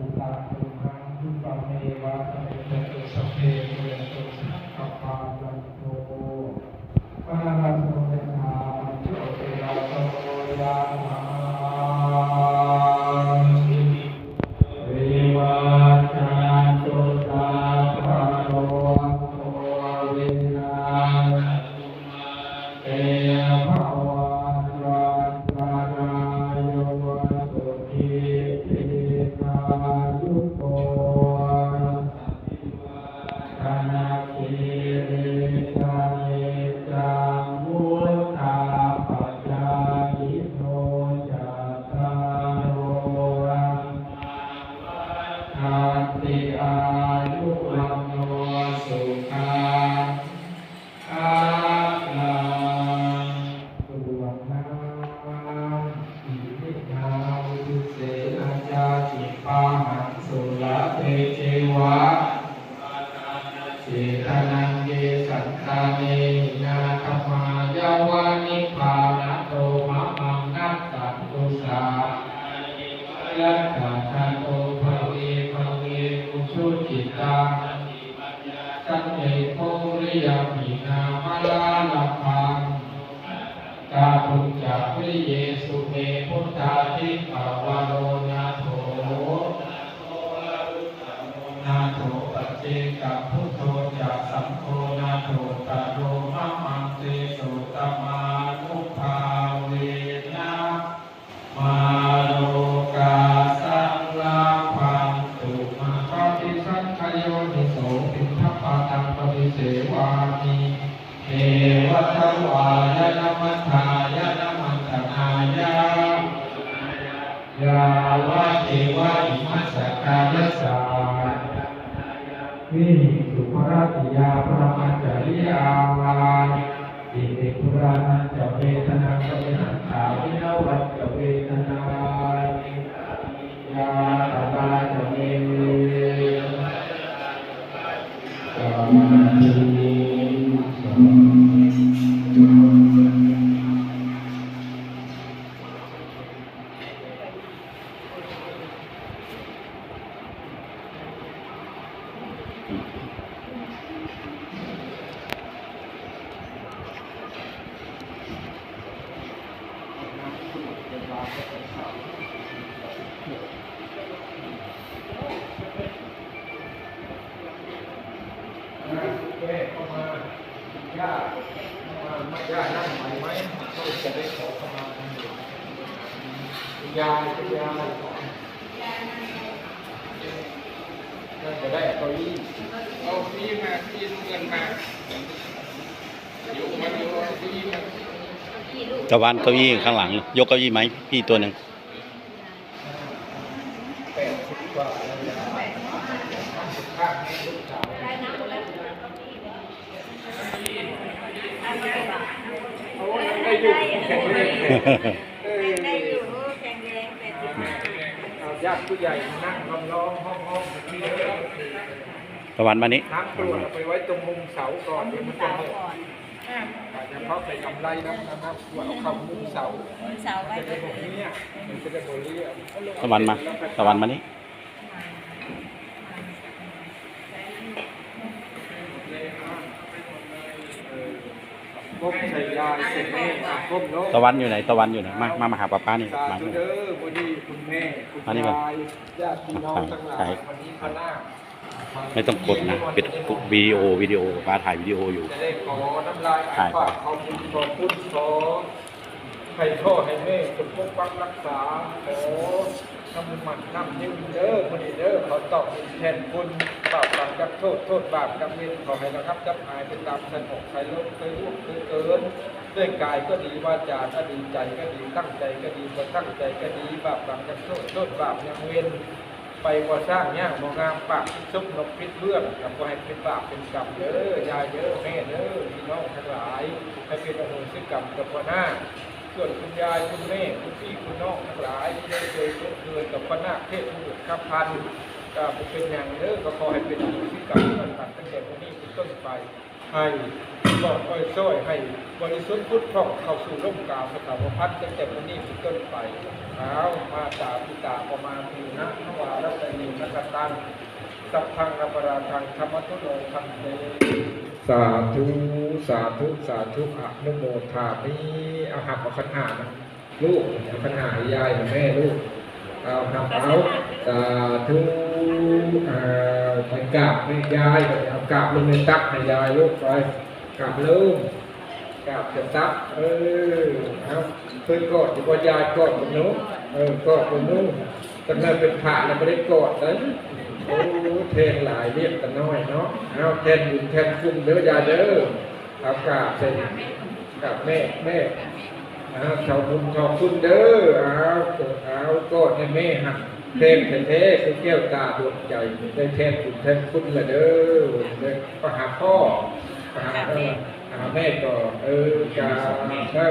ตุตาตุหังทุปะเมวะสมิจตุสัพเพปุเรนตุสังกปาจันโทปะระโสยถาโยติราโสยะถาวิวัชชันตุสัพพะโลโควินาศเตภวันวันตรายโยสุขีติกายุโกธนาคิริสานิจังวุฒาปัจจายิโนจัตตารโอทันติอายุวันโนสุขังอาลังสุวรรณังอิมินาวุเสนาจาจิปาหังสุลาเตเจวะเจตนังเกสันตาเนนาคมายาวานิพานะโตมะมังนัสสันตุสายัตถาทันโตภเวภเวอุชุจิตังสันเนโพริยมินามลาลพังกาตุจักวิเยสุเมพุทธาทิปาวโรนาโถนาโถปัจเจกพุทโธจักสัมโฆนาโถตโรมะมังเตโสตมานุภาเวนะมาโลกาสังลาภันตุมาปฏิสังขโยนิโสปิทัปปะตังปฏิเสวามิเอวะทวายะนะมัฏฐายะนะมัฏฐนายะยาวะเทวะอิมัสสกายะสาวิหิสุภรติยาพระมัจจริยาอิติปุรานันจะเวทนาจะเวหันตาวินาวัจจะเวทนายาตตาจะเวกามาติสัมเข้ามาย่าไม่ย่านั่งไหวไหมเขาจะได้ขอเข้ามาคุณยายน่าจะได้เก้าอี้เอาเก้าอี้มาที่เงินมาอยู่มาอยู่เก้าอี้มาตะวันเก้าอี้ข้างหลังยกเก้าอี้ไหมพี่ตัวหนึ่ง80 กว่าแล้วข้างนี้ลูกสาวได้อยู่แข็งแรงได้อยู่แข็งแรง85ญาติผู้ใหญ่นั่งล้อมห้องที่เดิมตะวันมานี้น้ำตรวจไปไว้ตรงมุมเสาก่อนเดี๋ยวมันจะหมดอาจจะเพราะไปกำไรนะครับว่าเอาเข้ามุมเสาไว้จะได้บอกนี้มันจะได้บริเวณตะวันมานี้ก้มใส่ยาเสร็จแม่ก้มโน้ตะวันอยู่ไหนมาหาป้านี่มาเด้อวันนี้คุณแม่คุณยายญาติพี่น้องทั้งหลายวันนี้คณะไม่ต้องกดนะปิดวิดีโอป้าถ่ายวิดีโออยู่จะได้ขอน้ำลายอาปากขอบคุณขอพุทธขอให้พ่อให้แม่จงปกปักรักษาขอน้ำมันน้ำนิ่มเด้อคนนี้เด้อขอตอบแทนคุณบาปกรรมกับโทษบาปกรรมเวรขอให้นะครับจับหายเป็นตามสนอกใครลบเคยล่วงเคยเกินด้วยกายก็ดีวาจาก็ดีใจก็ดีตั้งใจก็ดีบ่ตั้งใจก็ดีบาปกรรมกับโทษบาปยังเวรไปก่อสร้างเนี่ยมองงามปากซุกนกพิษเรื่องกับว่าให้เป็นบาปเป็นกรรมเด้อยายเด้อแม่เด้อพี่น้องทั้งหลายให้เป็นอโหสิกรรมกับหน้าส่วนคุณยายคุณแม่คุณพี่คุณน้องทั้งหลายที่ได้เคยเกิดกับพระนาคเทพบุตรข้าพันก็เป็นอย่างเด้อก็ขอให้เป็นอโหสิกรรมกันตั้งแต่วันนี้เป็นต้นไปให้ปลอดภัยซ้อยให้บริสุทธิ์พุทธพร่องเข้าสู่ร่มกาพระธรรมพัฒน์ตั้งแต่วันนี้เป็นต้นไปเท้ามาตาปิตาประมาณปีนะทวารตะลี นักตังสัพพังอปราทังธรรมตุโลคันเตสาธุสาธุสาธุอะนุโมทามิเอาหับเอาขันหานะลูกเอาขันหายายแม่ลูกเอาหับเอาสาธุไปกราบให้ยายเอากราบลงในตักให้ยายลูกไปกราบลูกกราบจะตักเอาเพื่อนกอดที่พ่อยายกอดบนนู้นกอดบนนู้นตั้งแต่เป็นพระแล้วไม่ได้กอดเลยโอ้เทนหลายเรียกกันน้อยเนาะเอาแทนบุญแทนคุณเด้อยาเด้อเอากราบเสร็จกราบแม่ชาวบุญชาวคุณเด้อเอาก็ให้แม่หักเทนแท้ๆคือแก้วตาดวงใจได้แทนบุญแทนคุณละเด้อเลยก็หาพ่อหาแม่ก็กา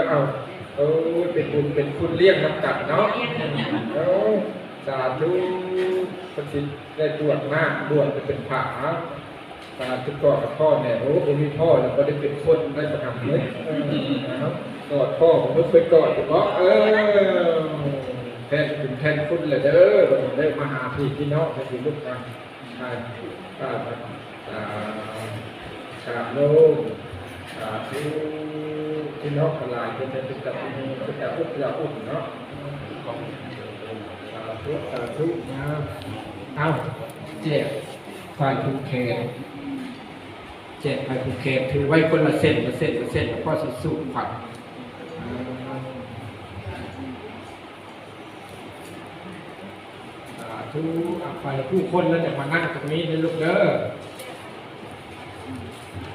เอาเป็นบุญเป็นคุณเลี้ยงน้ำกัดเนาะสาธุปฏิได้ตรวจมากบวชจะเป็นผาสาธุกอดกับพ่อเนี่ยผมมีพ่อแล้วก็ได้เป็นคนได้ประทับเลยนะครับกอดพ่อผมไม่เคยกอดแต่ว่าแทนคุณแทนคุณเลยเด้อผมได้มาหาพี่น้องพี่ลูกกันใช่กราบโลกที่พี่น้องทลายเป็นกับเป็นกับอุปยาอุ่นเนาะสาธุนะเอาเจ็บฝ่ายภูเก็ตเจ็บฝ่ายภูเก็ตถือไว้คนละเส้นแล้วก็สู้ผัดสาธุไปผู้คนแล้วจะมานั่งตรงนี้ในลูกเด้อ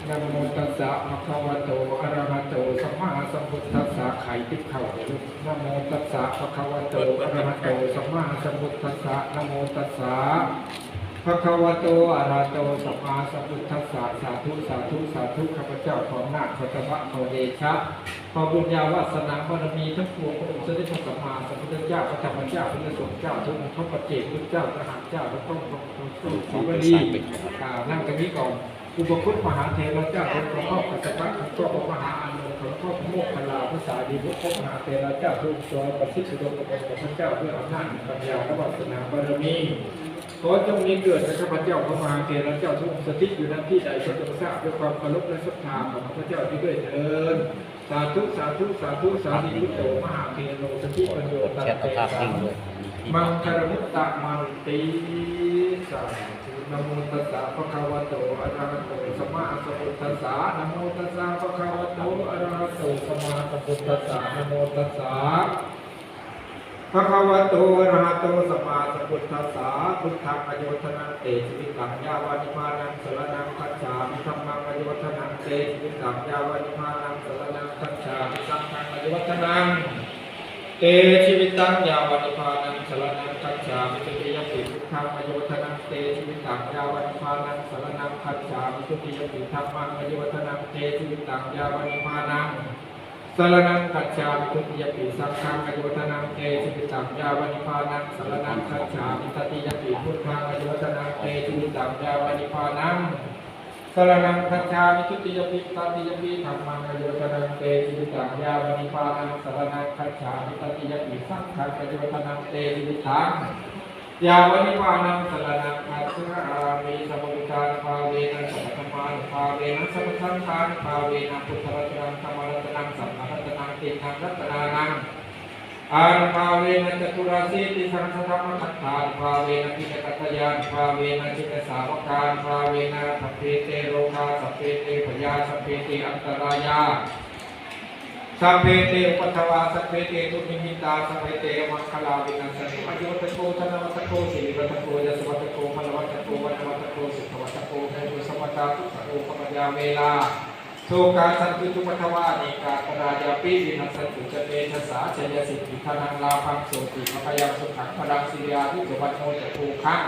นะโมตัสสะภะคะวะโตอะระหะโตสัมมาสัมพุทธัสสะไข่ติ๊บเข่าลูกนะโมตัสสะภะคะวะโตอะระหะโตสัมมาสัมพุทธัสสะนะโมตัสสะภะคะวะโตอะระหะโตสัมมาสัมพุทธัสสะสาธุสาธุสาธุข้าพเจ้าขอนาคขอตบะขอเดชะขอบุญญาวาสนาบารมีทั้งปวงขององค์สมเด็จพระสัมมาสัมพุทธเจ้าพระธรรมเจ้าพระสงฆ์เจ้าทุกองค์พระปัจเจกพุทธเจ้าพระหัตถ์เจ้าพระต้องสุวดีนั่งตรงนี้ก่อนอุปคุตมหาเทระเจ้าพระพ่อกัสสปะพระพ่อมหาอานนท์พระพ่อโมกขลาพระสารีพระพ่อมหาเทระเจ้าทุกตัวประสิทธิ์สุดกับพระเจ้าเพื่ออำนาจปัญญาและวาสนาบารมีขอจงมีเกิดในข้าพเจ้าพระมหาเทระเจ้าทุกสถิตอยู่ณที่ใดขอจงทราบด้วยความเคารพและศรัทธาของพระเจ้าที่ด้วยเถิดสาธุสาธุสาธุสาธุพุทโธมหาเทโลสถิปัญโยตันเตสามังคารมุตตะมันติสานะโมตัสสะภะคะวะโตอะระหะโตสัมมาสัมพุทธัสสะนะโมตัสสะภะคะวะโตอะระหะโตสัมมาสัมพุทธัสสะนะโมตัสสะภะคะวะโตอะระหะโตสัมมาสัมพุทธัสสะพุทธังอโยธนังเตชีวิตังยาวานิมานังสรณังคัจฉามิธัมมังอโยธนังเตชีวิตังยาวานิมานังสรณังคัจฉามิสังฆังอโยธนังเตชีวิตังยาวานิพานังสรณังคัจฉามิตุติยปิพุทธังอโยธนังเตชีวิตังยาวานิพานังสรณังคัจฉามิตุติยปิธัมมังอโยธนังเตชีวิตังยาวานิพานังสรณังคัจฉามิตุติยปิสังฆังอโยธนังเตชีวิตังยาวานิพานังสรณังคัจฉามิตติยปิพุทธังอโยธนังเตชีวิตังยาวานิพานังสรณังคัจฉามิทุติยปิตติยปิธัมมังอโยธนังเตชีวิตังยาวานิพานังสรณังคัจฉามิตติยปิสังฆังอโยธนังเตชีวิตังยาวานิพานังสรณังคัจฉามิสัมพุทธังภาเวนะสัมมาสัมภาเวนะสัมสังฆังภาเวนะพุทธรัตนังธรรมรัตนังสัมมารัตนังติทังรัตนานังอานุภาเวนะจตุราสีติสังฆธรรมคัตถาภาเวนะจิตตกัตยานภาเวนะจิตสาวกานภาเวนะสัพเพเตโลกาสัพเพเตพยาสัพเพเตอันตรายาสัพเพเตอุปัฏฐวาสัพเพเตทุนิมิตาสัพเพเตมังคลาวินัสสิอโยตโกธนวัตโกสิริวัตโกยสวัตโกพลวัตโกวัตวัตโกสุขวัตโกโมตุสมัตตาทุกขโอปมัญญาเวลาโทกาสันตุทุมัทวานิกาตรายาปิวินัสสันตุเจเมทัสสาเจยสิทธิธนังลาภังโสติภพยังสุขังพลังสิริยาทุกวันโนจะภูขัง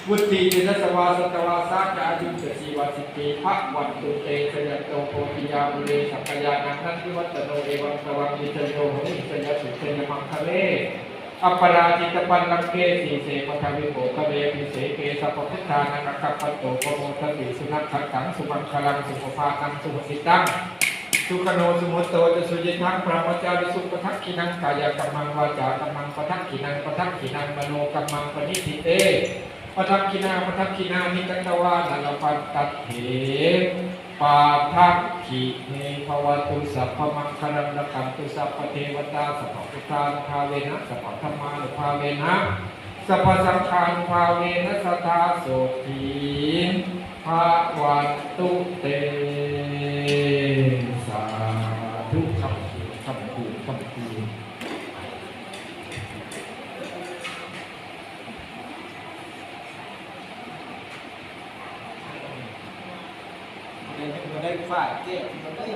วุฒิจิตสวาสตวาสาจายุสสีวาสิติภะวันตุเตชยโตโพธิยาบุเรสัพยานังนันทิวัตโนเอวังตวังยิเตโยโหนิสยสุเตยมังคะเลอัปปราจิตปันลังเกสีเสปทวิโภคะเวปิเสเกสัพพุทธานังกัปปโตโกโมทติสุนัขขังสุมังคลังสุภภาคังสุภสิตังสุขโนสุมุตโตจะสุจิทังพระมัจจาริสุปทักขินังกายกัมมังวาจากัมมังปทักขินังปทักขินังมโนกัมมังปณิทิเตป ปทักขินาปทักขินานิกัตตวานัลปัตตัตเถปาทักขิเนภวตุสัพพมังคลังรักขันตุสัพพเทวตาสัพพพุทธานุภาเวนะสัพพธรรมานุภาเวนะสัพพสังฆานุภาเวนะสัทธาโสติภะวันตุเตสาธุคำคูมาได้ฝ่ายเจ๊มาได้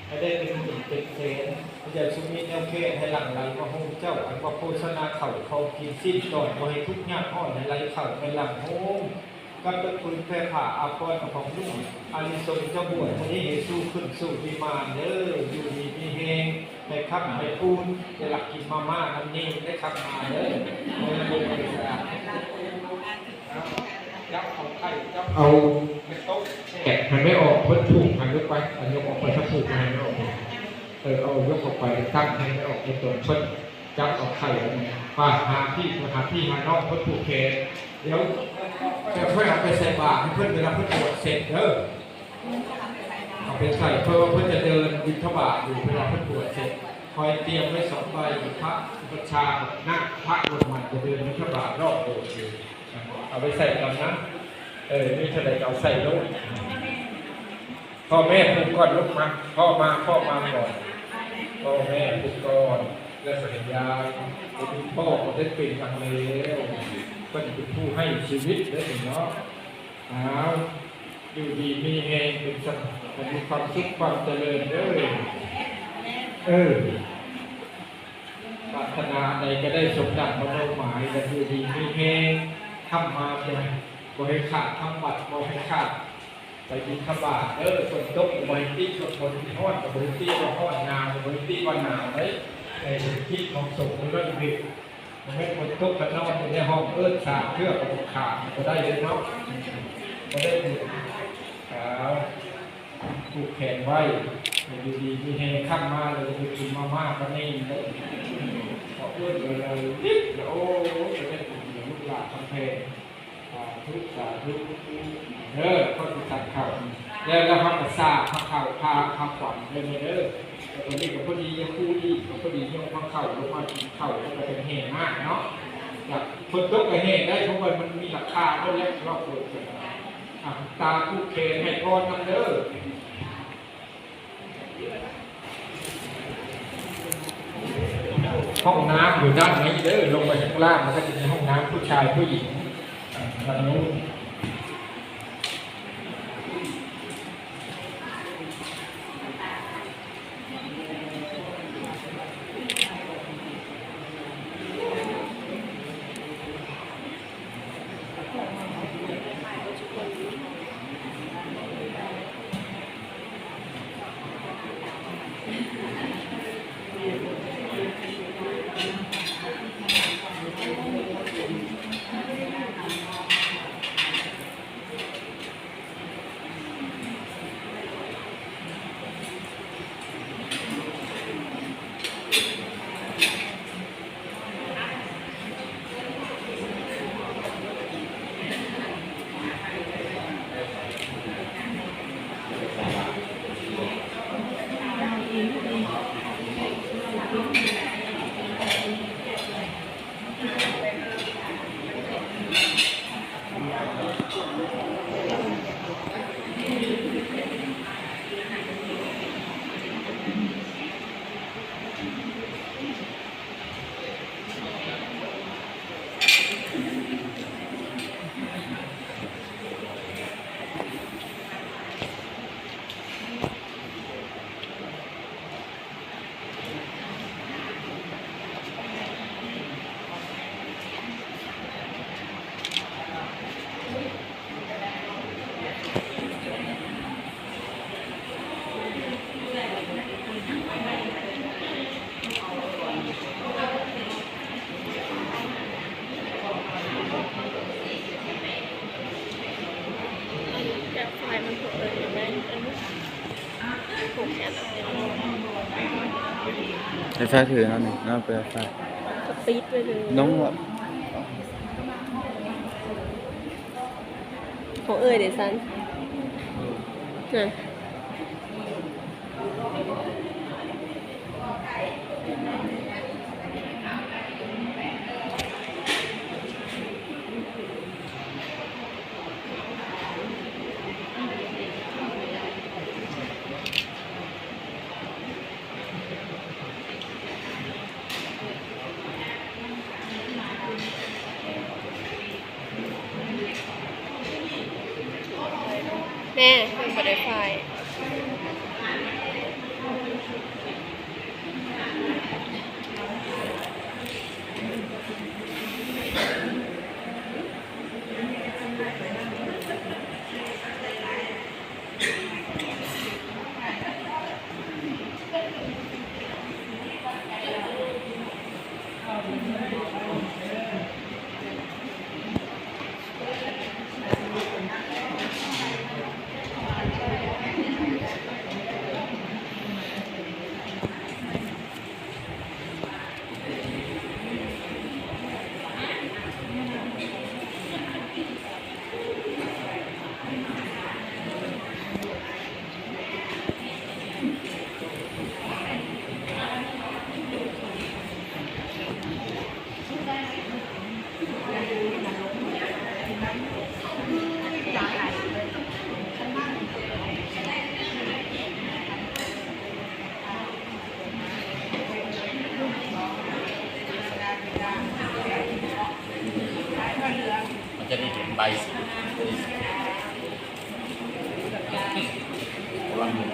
ให้ได้เป็นหนึ่งเป็นเศษอย่าชุมีแนวเขตให้หลังไหลมาโฮมเจ้าอันว่าโฆษณาเข่าเขากินสิ้นตอนมาให้ทุกข์ยากอ่อนให้ไหลเข่าเป็นหลังโฮมกับตะคุณแพร่ผ่าอาภรณ์กับของลุ่มอาลิสงเจ้าบวชวันนี้เฮสู้ขึ้นสู่วิมานเด้ออยู่ดีมีเฮงได้ขับได้พูนได้หลักกินมาม่าน้ำนิ่งได้ขับมาเด้อจับของไข่จับเอาเป็นโต๊ะแกะมันไม่ออกพ้นถูกมันยกไปมันยกออกไปถ้าถูกมันไม่ออกเอายกออกไปตั้งให้ไม่ออกในตัวพ้นจับเอาไข่ป้าหาพี่หาน้องพ้นถูกเคเดี๋ยวเพื่อนเอาไปใส่บาตรให้เพื่อนเวลาเพื่อนตรวจเสร็จเด้อเอาไปใส่เพื่อว่าเพื่อนจะเดินบิณฑบาตอยู่เวลาเพื่อนตรวจเสร็จคอยเตรียมไว้2 ใบพระประชาหน้าพระลงมาจะเดินบิณฑบาตรอบโบสถ์อยู่เอาไปใส่กันนะนี่เท่าไหร่เอาใส่ลูกพ่อแม่ปลุกก่อนลูกมาพ่อมาก่อนพ่อแม่ปลุกก่อนแล้วสัญญาเป็นพ่อเขาได้เป็นทางแล้วก็จะเป็นผู้ให้ชีวิตได้เนาะอยู่ดีมีเองเป็นสัตว์มีความสุขความเจริญเด้อปรารถนาใดก็ได้สมดังมโนหมายและอยู่ดีมีเองทำมาเป็นบริขาดทำวัดบริขาดไปบิณฑบาตฝนตกบริตีฝนที่ห้อนกับบริตีว่าห้อนหนาวบริตีว่าหนาวเลยในที่ของสงฆ์เรื่องบิดมันไม่ฝนตกกันนอนในห้องสาเพื่อประกอบขาดก็ได้เลยเนาะก็ได้บุญผูกแขนไว้อยู่ดีมีแหงข้ามมาเลยไปกินมาม่ากันนี่เลยขอเอื้อนเลยนิดโอ้จะได้บุญลูกหลานทั้งเพลทุกสาธุก็ติดตัดเข่าแล้วพระประสาทพระเข่าพาขวัญเลยตอนนี้กับพอดียังคู่ดีกับพอดียังพระเข่าลงมากินเข่าแล้วก็เป็นแห่มากเนาะจากคนตกกับแห่ได้เพราะว่ามันมีราคาด้วยแล้วรอบตัวตาคู่เคนให้พรกันห้องน้ำอยู่ด้านไหนลงไปข้างล่างมันก็จะมีห้องน้ำผู้ชายผู้หญิงทางนู้น แบบไฟมันถูกเลยอยู่ไหมอันนี้ถูกแค่ไหน ไฟฟ้าถือนั่นนี่น่าเป็นไฟฟ้า สปีดไปเลย น้องว่า ของเดี๋ยวซันน่ะแม่เป็นบัตรไฟ มันจะได้เห็นใบสีระวังมือ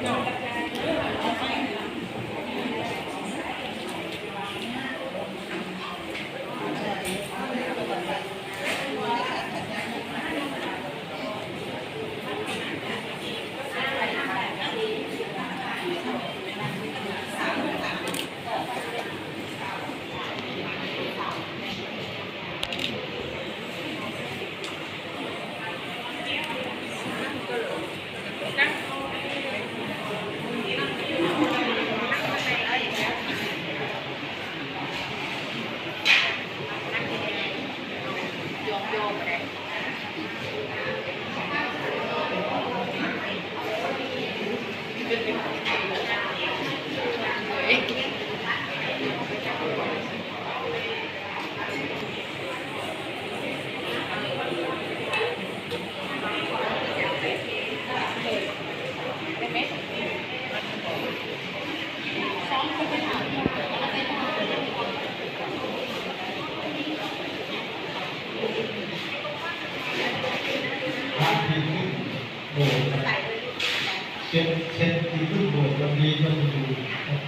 เช่นที่รูปโบสถ์วันนี้ก็ดู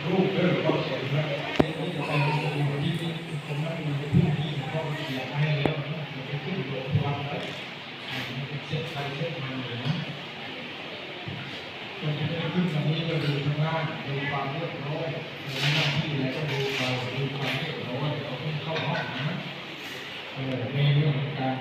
รูปเรื่องก็เสร็จแล้วเช่นที่จะไปดูที่นี่ผมนั่งดูที่นี่ก็เขียนให้แล้วมันจะขึ้นโบสถ์วันแล้วมันจะเสร็จไปเสร็จมาเลยนะมันจะได้ขึ้นวันนี้ก็ดูข้างล่างดูความเรียบร้อยดูหน้าที่แล้วก็ดูความเรียบร้อยเอาขึ้นเข้าห้องนะในเรื่องของการ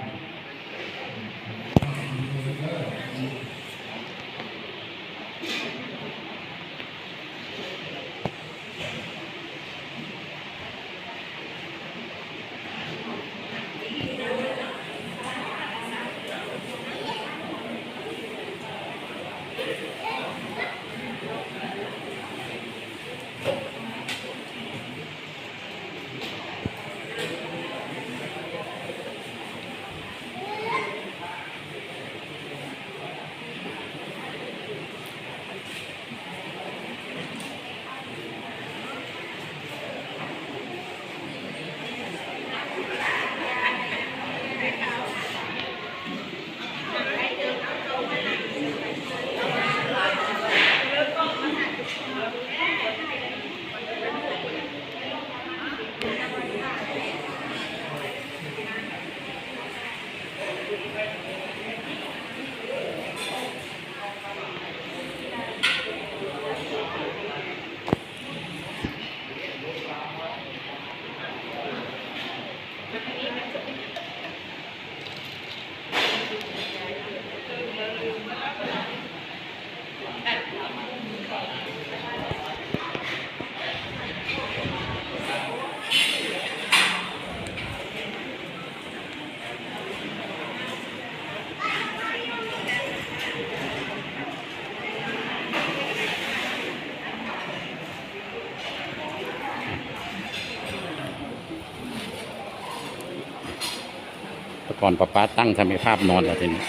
ก่อนป้าตั้งทำให้ภาพนอนแล้วทีนี้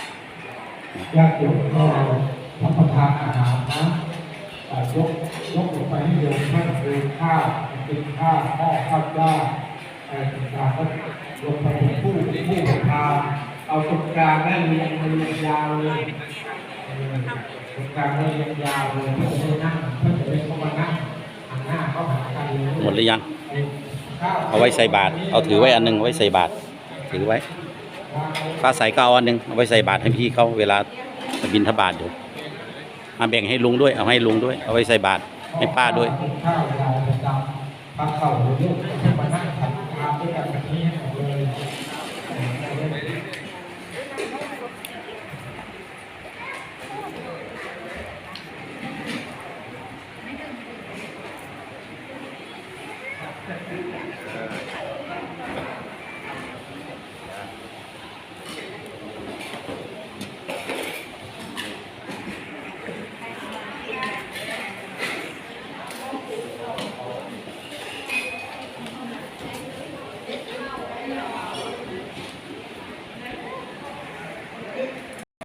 ญาติโยมก็รับประทานอาหารนะยกลงไปให้โยมท่านเองข้าวกินข้าวข้าวข้าวเจ้าต่างๆก็ลงไปเป็นผู้ทานเอาตรงกลางได้เรียงยาวเลยตรงกลางได้เรียงยาวเลยเพื่อจะได้นั่งเพื่อจะได้เข้ามานั่งหันหน้าเข้าหากันเลย หมดหรือยัง เอาไว้ใส่บาตรเอาถือไว้อันหนึงเอาไว้ใส่บาตรถือไว้ป้าใส่ก็เอาอันหนึงเอาไว้ใส่บาตรให้พี่เขาเวลาบิณฑบาตอยู่มาแบ่งให้ลุงด้วยเอาให้ลุงด้วยเอาไว้ใส่บาตรให้ป้าด้วย ข้าวยาวประจำพักเข่าเลยลูกให้มานั่งทำทานด้วยกันแบบนี้ให้หมดเลย